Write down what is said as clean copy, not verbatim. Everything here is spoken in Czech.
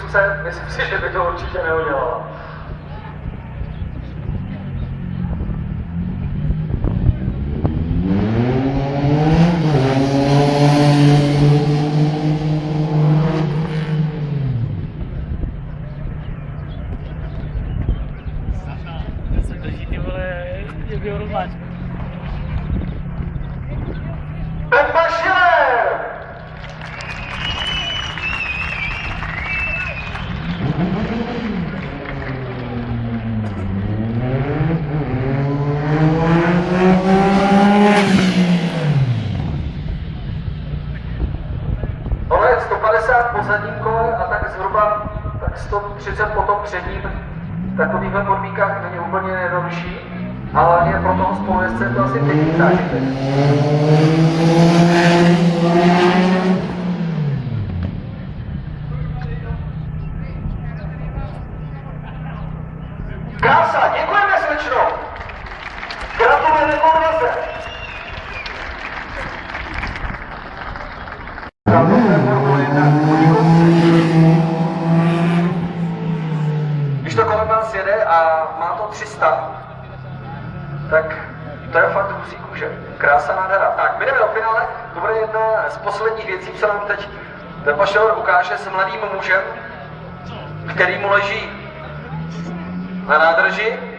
úzce, myslím si, že by to určitě neudělala. Pepa Schiller! Ono je 150 po zadním kole a tak zhruba tak 130 potom předním. V takovýchhle podmínkách není úplně nejjednodušší, ale je pro toho spolujezdce to asi pěkný zážitek. Krása, děkujeme slečno! Gratulujeme podvaze! Když to kolem nás jede a má to 300, tak to je fakt husí kůže. Krása, nádhera. Tak, my jdeme do finále. To bude jedna z posledních věcí, co nám teď Pepa Schiller ukáže s mladým mužem, který mu leží na nádrži.